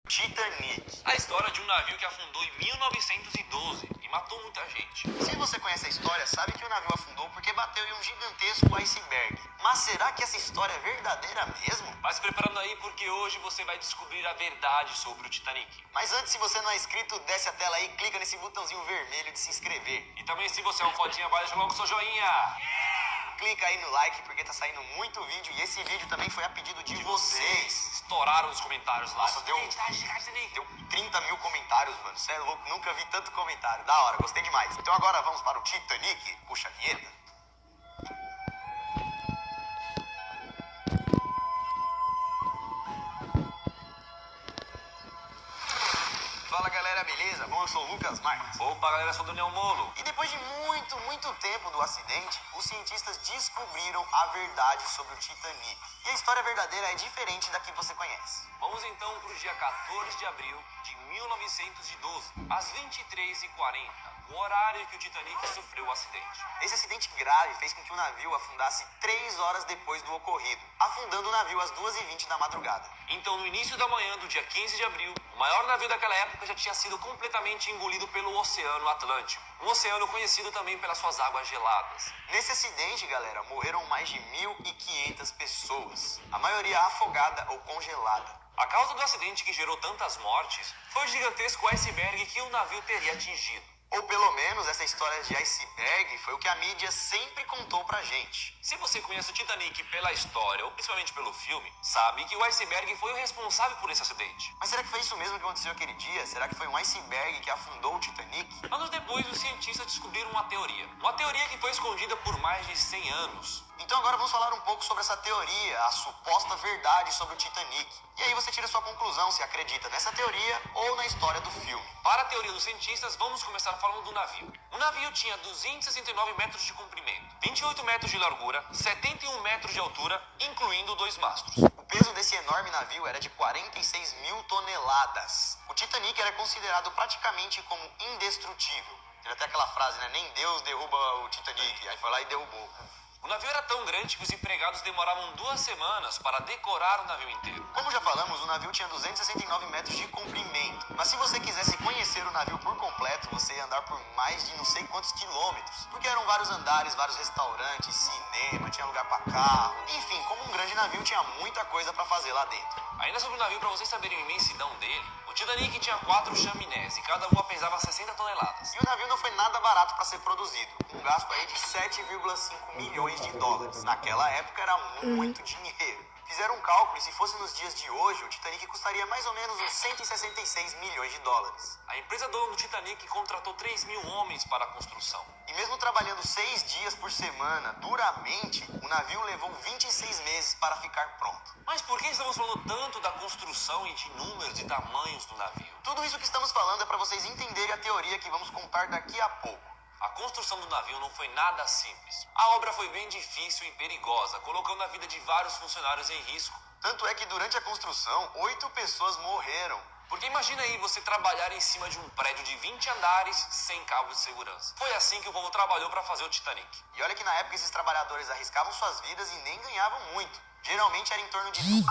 Titanic. A história de um navio que afundou em 1912 e matou muita gente. Se você conhece a história, sabe que o navio afundou porque bateu em um gigantesco iceberg. Mas será que essa história é verdadeira mesmo? Vai se preparando aí porque hoje você vai descobrir a verdade sobre o Titanic. Mas antes, se você não é inscrito, desce a tela aí e clica nesse botãozinho vermelho de se inscrever. E também, se você é um fodinha, vai deixar logo seu joinha. Clica aí no like porque tá saindo muito vídeo e esse vídeo também foi a pedido de vocês. Estouraram os comentários lá. Nossa, deu 30 mil comentários, mano. Cê é louco, nunca vi tanto comentário. Da hora, gostei demais. Então agora vamos para o Titanic. Puxa a vinheta. Fala galera, beleza? Bom, eu sou o Lucas Marques. Opa, galera, eu sou o Daniel Molo. E depois de muito tempo do acidente, os cientistas descobriram a verdade sobre o Titanic. E a história verdadeira é diferente da que você conhece. Vamos então para o dia 14 de abril de 1912, às 23h40, o horário que o Titanic sofreu o acidente. Esse acidente grave fez com que o navio afundasse 3 horas depois do ocorrido, afundando o navio às 2h20 da madrugada. Então, no início da manhã do dia 15 de abril, o maior navio daquela época já tinha sido completamente engolido pelo Oceano Atlântico, um oceano conhecido também pelas suas águas geladas. Nesse acidente, galera, morreram mais de 1.500 pessoas, a maioria afogada ou congelada. A causa do acidente que gerou tantas mortes foi o gigantesco iceberg que o navio teria atingido. Ou pelo menos essa história de iceberg foi o que a mídia sempre contou pra gente. Se você conhece o Titanic pela história, ou principalmente pelo filme, sabe que o iceberg foi o responsável por esse acidente. Mas será que foi isso mesmo que aconteceu aquele dia? Será que foi um iceberg que afundou o Titanic? Anos depois, os cientistas descobriram uma teoria que foi escondida por mais de 100 anos. Então agora vamos falar um pouco sobre essa teoria, a suposta verdade sobre o Titanic. E aí você tira sua conclusão se acredita nessa teoria ou na história do filme. Para a teoria dos cientistas, vamos começar falando do navio. O navio tinha 269 metros de comprimento, 28 metros de largura, 71 metros de altura, incluindo 2 mastros. O peso desse enorme navio era de 46 mil toneladas. O Titanic era considerado praticamente como indestrutível. Tem até aquela frase, né? Nem Deus derruba o Titanic. Aí foi lá e derrubou. O navio era tão grande que os empregados demoravam 2 semanas para decorar o navio inteiro. Como já falamos, o navio tinha 269 metros de comprimento. Mas se você quisesse conhecer o navio por completo, você ia andar por mais de não sei quantos quilômetros. Porque eram vários andares, vários restaurantes, cinema, tinha lugar para carro. Enfim, como um grande navio, tinha muita coisa para fazer lá dentro. Ainda sobre o navio, para vocês saberem a imensidão dele, o Titanic tinha 4 chaminés e cada uma pesava 60 toneladas. E o navio não foi nada barato para ser produzido, com um gasto aí de 7,5 milhões de dólares. Naquela época era muito dinheiro. Fizeram um cálculo e se fosse nos dias de hoje, o Titanic custaria mais ou menos uns 166 milhões de dólares. A empresa dona do Titanic contratou 3.000 homens para a construção. E mesmo trabalhando 6 dias por semana, duramente, o navio levou 26 meses para ficar pronto. Mas por que estamos falando tanto da construção e de números e tamanhos do navio? Tudo isso que estamos falando é para vocês entenderem a teoria que vamos contar daqui a pouco. A construção do navio não foi nada simples. A obra foi bem difícil e perigosa, colocando a vida de vários funcionários em risco. Tanto é que durante a construção, 8 pessoas morreram. Porque imagina aí você trabalhar em cima de um prédio de 20 andares sem cabo de segurança. Foi assim que o povo trabalhou para fazer o Titanic. E olha que na época esses trabalhadores arriscavam suas vidas e nem ganhavam muito. Geralmente era em torno de... O dinheiro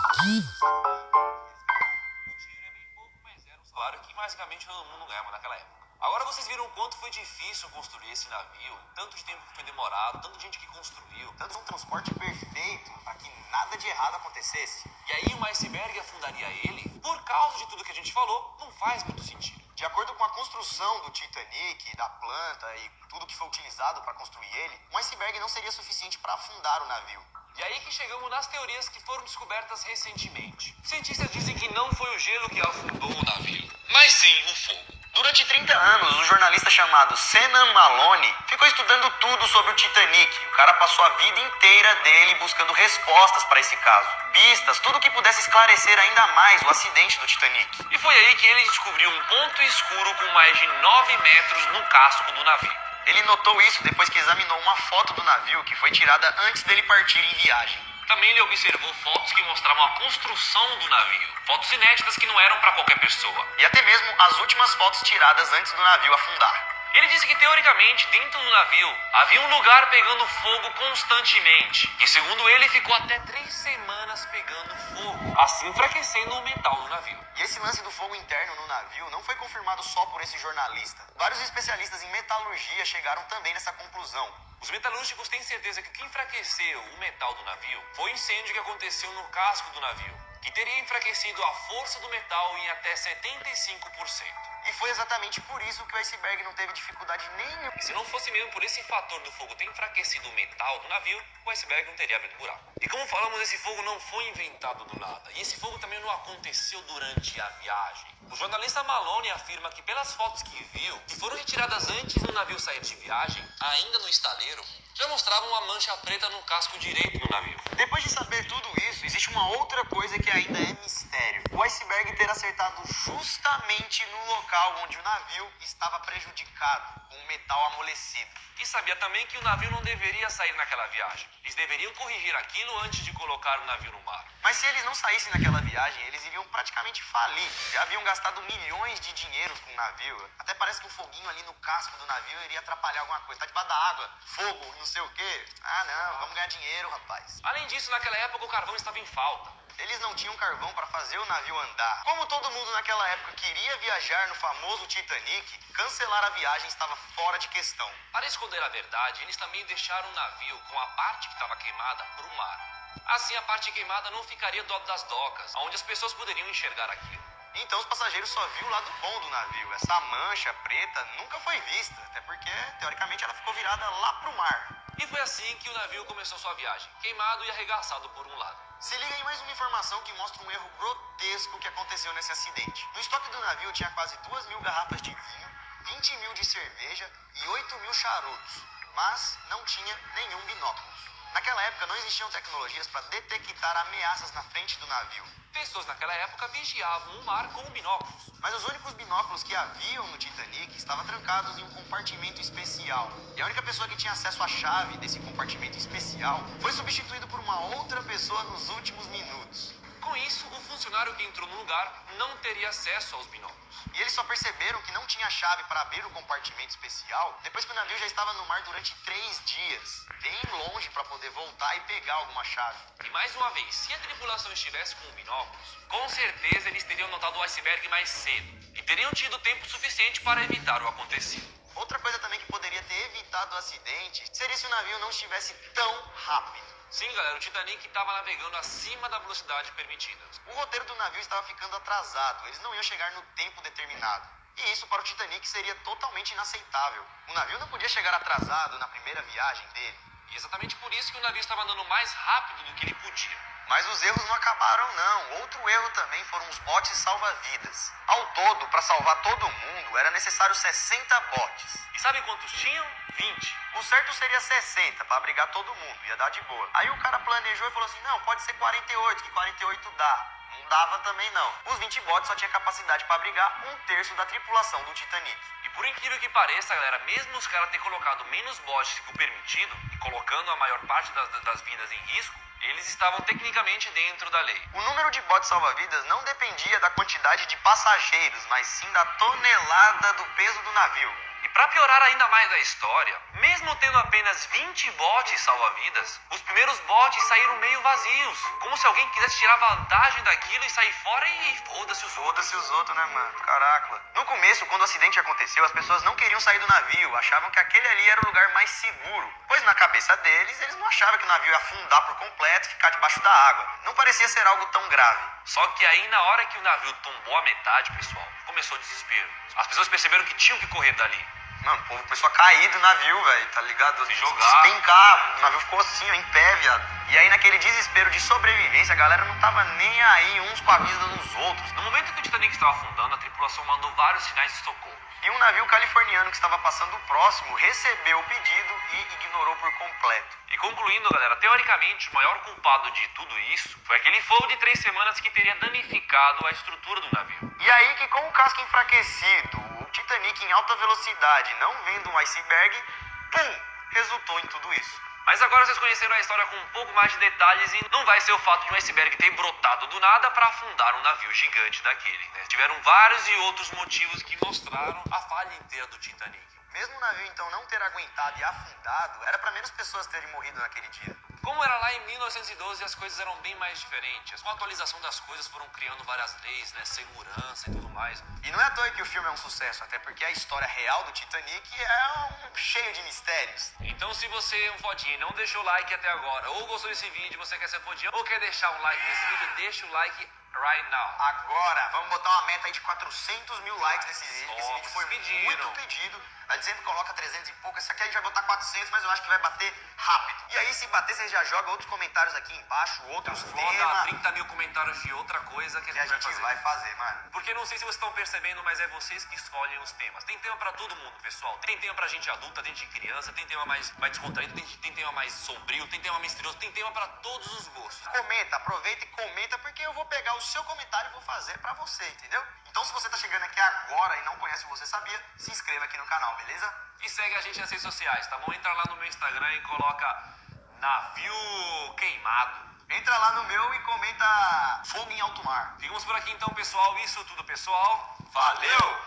é bem pouco, mas era um salário que basicamente todo mundo ganhava naquela época. Agora vocês viram o quanto foi difícil construir esse navio, tanto de tempo que foi demorado, tanta gente que construiu. Tanto um transporte perfeito para que nada de errado acontecesse. E aí um iceberg afundaria ele? Por causa de tudo que a gente falou, não faz muito sentido. De acordo com a construção do Titanic, da planta e tudo que foi utilizado para construir ele, um iceberg não seria suficiente para afundar o navio. E aí que chegamos nas teorias que foram descobertas recentemente. Cientistas dizem que não foi o gelo que afundou o navio, mas sim o fogo. Durante 30 anos, um jornalista chamado Senan Maloney ficou estudando tudo sobre o Titanic. O cara passou a vida inteira dele buscando respostas para esse caso. Pistas, tudo que pudesse esclarecer ainda mais o acidente do Titanic. E foi aí que ele descobriu um ponto escuro com mais de 9 metros no casco do navio. Ele notou isso depois que examinou uma foto do navio que foi tirada antes dele partir em viagem. Também ele observou fotos que mostravam a construção do navio. Fotos inéditas que não eram para qualquer pessoa. E até mesmo as últimas fotos tiradas antes do navio afundar. Ele disse que, teoricamente, dentro do navio, havia um lugar pegando fogo constantemente. E, segundo ele, ficou até 3 semanas apenas pegando fogo, assim enfraquecendo o metal do navio. E esse lance do fogo interno no navio não foi confirmado só por esse jornalista. Vários especialistas em metalurgia chegaram também nessa conclusão. Os metalúrgicos têm certeza que o que enfraqueceu o metal do navio foi o incêndio que aconteceu no casco do navio, que teria enfraquecido a força do metal em até 75%. E foi exatamente por isso que o iceberg não teve dificuldade nenhuma. E se não fosse mesmo por esse fator do fogo ter enfraquecido o metal do navio, o iceberg não teria abrido buraco. E como falamos, esse fogo não foi inventado do nada. E esse fogo também não aconteceu durante a viagem. O jornalista Maloney afirma que pelas fotos que viu, que foram retiradas antes do navio sair de viagem, ainda no estaleiro, já mostravam uma mancha preta no casco direito do navio. Depois de saber tudo isso, existe uma outra coisa que ainda é mistério. O iceberg ter acertado justamente no local onde o navio estava prejudicado, com o metal amolecido. E sabia também que o navio não deveria sair naquela viagem. Eles deveriam corrigir aquilo antes de colocar o navio no mar. Mas se eles não saíssem naquela viagem, eles iriam praticamente falir. Já haviam gastado milhões de dinheiros com o navio. Até parece que o foguinho ali no casco do navio iria atrapalhar alguma coisa. Tá debaixo da água, fogo, não sei o quê. Ah, não, vamos ganhar dinheiro, rapaz. Além disso, naquela época o carvão estava em falta. Eles não tinham carvão para fazer o navio andar. Como todo mundo naquela época queria viajar no famoso Titanic, cancelar a viagem estava fora de questão. Para esconder a verdade, eles também deixaram o navio com a parte que estava queimada para o mar. Assim, a parte queimada não ficaria do lado das docas, onde as pessoas poderiam enxergar aquilo. Então os passageiros só viram o lado bom do navio. Essa mancha preta nunca foi vista, até porque, teoricamente, ela ficou virada lá pro mar. E foi assim que o navio começou sua viagem, queimado e arregaçado por um lado. Se liga em mais uma informação que mostra um erro grotesco que aconteceu nesse acidente. No estoque do navio tinha quase 2.000 garrafas de vinho, 20.000 de cerveja e 8.000 charutos, mas não tinha nenhum binóculo. Naquela época não existiam tecnologias para detectar ameaças na frente do navio. Pessoas naquela época vigiavam o mar com binóculos. Mas os únicos binóculos que haviam no Titanic estavam trancados em um compartimento especial. E a única pessoa que tinha acesso à chave desse compartimento especial foi substituído por uma outra pessoa nos últimos minutos. Com isso, o funcionário que entrou no lugar não teria acesso aos binóculos. E eles só perceberam que não tinha chave para abrir o compartimento especial depois que o navio já estava no mar durante 3 dias, bem longe para poder voltar e pegar alguma chave. E mais uma vez, se a tripulação estivesse com binóculos, com certeza eles teriam notado o iceberg mais cedo e teriam tido tempo suficiente para evitar o acontecido. Outra coisa também que poderia ter evitado o acidente seria se o navio não estivesse tão rápido. Sim, galera, o Titanic estava navegando acima da velocidade permitida. O roteiro do navio estava ficando atrasado, eles não iam chegar no tempo determinado. E isso para o Titanic seria totalmente inaceitável. O navio não podia chegar atrasado na primeira viagem dele. E exatamente por isso que o navio estava andando mais rápido do que ele podia. Mas os erros não acabaram não. Outro erro também foram os botes salva-vidas. Ao todo, para salvar todo mundo, era necessário 60 botes. E sabe quantos tinham? 20. O certo seria 60 para abrigar todo mundo, ia dar de boa. Aí o cara planejou e falou assim, não, pode ser 48, que 48 dá. Não dava também não. Os 20 botes só tinha capacidade para abrigar 1/3 da tripulação do Titanic. E por incrível que pareça, galera, mesmo os caras terem colocado menos botes que o permitido, e colocando a maior parte das vidas em risco, eles estavam tecnicamente dentro da lei. O número de botes salva-vidas não dependia da quantidade de passageiros, mas sim da tonelada do peso do navio. E para piorar ainda mais a história, mesmo tendo apenas 20 botes salva-vidas, os primeiros botes saíram meio vazios, como se alguém quisesse tirar vantagem daquilo e sair fora e foda-se os outros. Foda-se os outros, né, mano? Caraca. No começo, quando o acidente aconteceu, as pessoas não queriam sair do navio, achavam que aquele ali era o lugar mais seguro. Pois na cabeça deles, eles não achavam que o navio ia afundar por completo e ficar debaixo da água. Não parecia ser algo tão grave. Só que aí, na hora que o navio tombou a metade, pessoal, começou o desespero. As pessoas perceberam que tinham que correr dali. Mano, o povo começou a cair do navio, velho, tá ligado? Se jogar. Despencar, o navio ficou assim, ó, em pé, viado. E aí, naquele desespero de sobrevivência, a galera não tava nem aí uns com a vida dos outros. No momento que o Titanic estava afundando, a tripulação mandou vários sinais de socorro. E um navio californiano que estava passando próximo recebeu o pedido e ignorou por completo. E concluindo, galera, teoricamente, o maior culpado de tudo isso foi aquele fogo de 3 semanas que teria danificado a estrutura do navio. E aí que com o casco enfraquecido, o Titanic em alta velocidade, não vendo um iceberg, pum, resultou em tudo isso. Mas agora vocês conheceram a história com um pouco mais de detalhes e não vai ser o fato de um iceberg ter brotado do nada para afundar um navio gigante daquele, né? Tiveram vários e outros motivos que mostraram a falha inteira do Titanic. Mesmo o navio então não ter aguentado e afundado, era para menos pessoas terem morrido naquele dia. Como era lá em 1912, as coisas eram bem mais diferentes. Com a atualização das coisas foram criando várias leis, né, segurança e tudo mais. E não é à toa que o filme é um sucesso, até porque a história real do Titanic é cheio de mistérios. Então se você é um fodinha e não deixou o like até agora, ou gostou desse vídeo, você quer ser fodinha, ou quer deixar um like nesse vídeo, deixa o like right now. Agora, vamos botar uma meta aí de 400 mil likes nesse vídeo. Esse vídeo foi pediram. muito pedido. A gente sempre coloca 300 e pouco. Esse aqui a gente vai botar 400, mas eu acho que vai bater rápido. E aí, se bater, você já joga outros comentários aqui embaixo, outros Bota temas 30 mil comentários de outra coisa que que a gente vai fazer, mano. Porque não sei se vocês estão percebendo, mas é vocês que escolhem os temas. Tem tema pra todo mundo, pessoal. Tem tema pra gente adulta, tem gente criança, tem tema mais descontraído, tem tema mais sombrio, tem tema misterioso, tem tema pra todos os gostos. Comenta, aproveita e comenta, porque eu vou pegar o seu comentário e vou fazer pra você, entendeu? Então, se você tá chegando aqui agora e não conhece o Você Sabia, se inscreva aqui no canal, beleza? E segue a gente nas redes sociais, tá bom? Entra lá no meu Instagram e coloca Navio Queimado. Entra lá no meu e comenta Fogo em Alto Mar. Ficamos por aqui então, pessoal. Isso tudo, pessoal. Valeu!